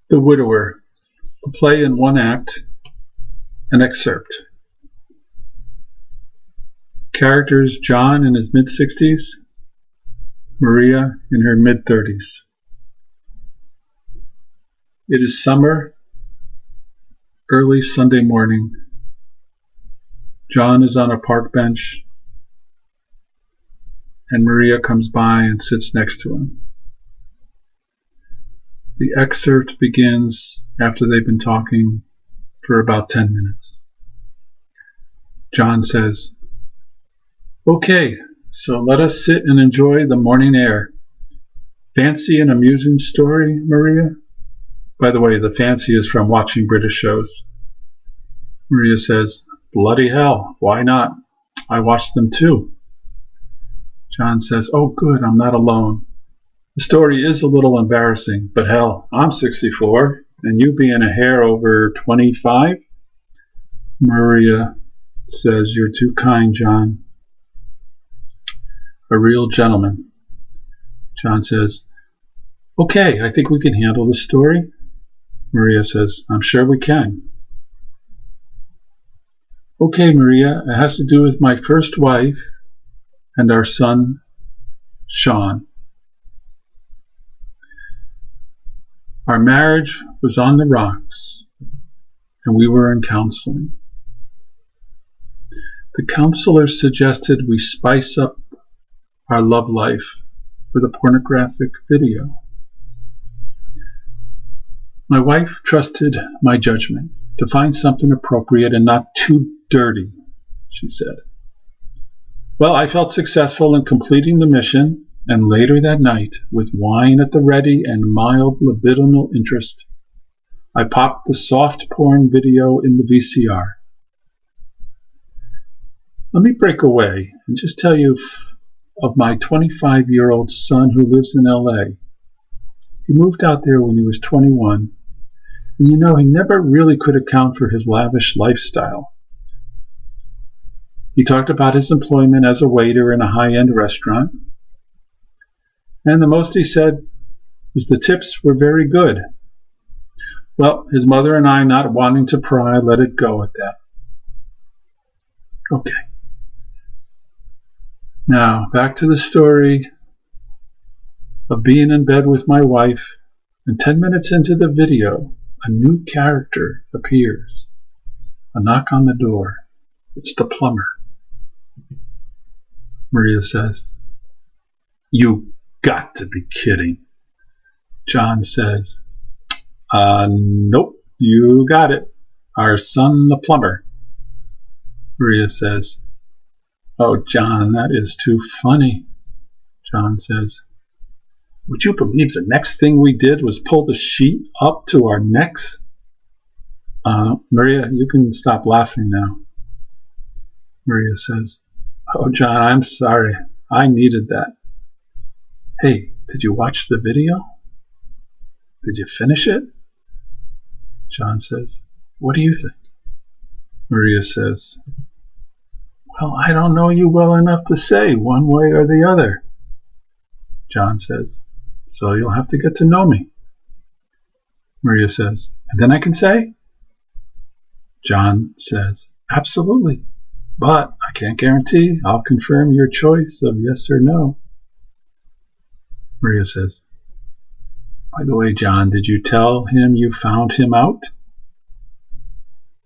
The Widower, a play in one act, an excerpt. Characters: John in his mid-60s, Maria in her mid-30s. It is summer, early Sunday morning. John is on a park bench, and Maria comes by and sits next to him. The excerpt begins after they've been talking for about 10 minutes. John says, "Okay, so let us sit and enjoy the morning air. Fancy an amusing story, Maria?" By the way, the fancy is from watching British shows. Maria says, "Bloody hell, why not? I watch them too." John says, "Oh good, I'm not alone. The story is a little embarrassing, but hell, I'm 64, and you being a hair over 25? Maria says, "You're too kind, John. A real gentleman." John says, "Okay, I think we can handle the story." Maria says, "I'm sure we can." "Okay, Maria, it has to do with my first wife and our son, Sean. Our marriage was on the rocks, and we were in counseling. The counselor suggested we spice up our love life with a pornographic video. My wife trusted my judgment to find something appropriate and not too dirty," she said. "Well, I felt successful in completing the mission, and later that night, with wine at the ready and mild libidinal interest, I popped the soft porn video in the VCR. Let me break away and just tell you of my 25-year-old son who lives in LA. He moved out there when he was 21, and you know he never really could account for his lavish lifestyle. He talked about his employment as a waiter in a high-end restaurant, and the most he said was the tips were very good. Well, his mother and I, not wanting to pry, let it go at that. Okay. Now, back to the story of being in bed with my wife, and 10 minutes into the video, a new character appears. A knock on the door. It's the plumber. Maria says, "You got to be kidding." John says, "Nope, you got it. Our son, the plumber." Maria says, "Oh, John, that is too funny." John says, "Would you believe the next thing we did was pull the sheet up to our necks?" Maria, you can stop laughing now." Maria says, "Oh, John, I'm sorry. I needed that. Hey, did you watch the video? Did you finish it?" John says, "What do you think?" Maria says, "Well, I don't know you well enough to say one way or the other." John says, "So you'll have to get to know me." Maria says, "And then I can say?" John says, "Absolutely. But I can't guarantee I'll confirm your choice of yes or no." Maria says, "By the way, John, did you tell him you found him out?"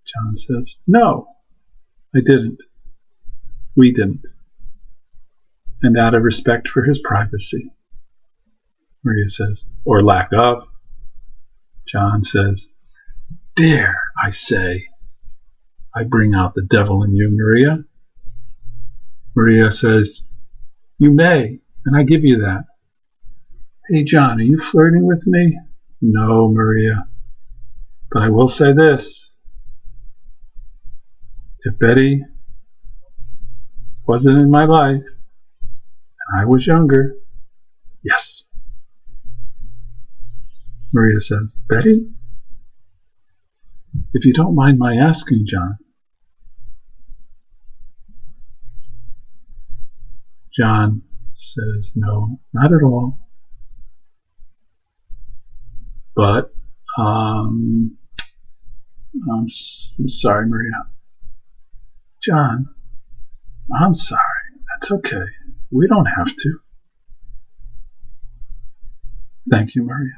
John says, "No, I didn't. We didn't. And out of respect for his privacy." Maria says, "Or lack of." John says, "Dare I say I bring out the devil in you, Maria." Maria says, "You may, and I give you that." "Hey, John, are you flirting with me?" "No, Maria. But I will say this. If Betty wasn't in my life, and I was younger, yes." Maria says, "Betty? If you don't mind my asking, John." John says, "No, not at all. But I'm sorry, Maria. John, I'm sorry. That's okay. We don't have to. Thank you, Maria.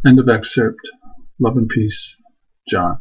End of excerpt. Love and peace, John.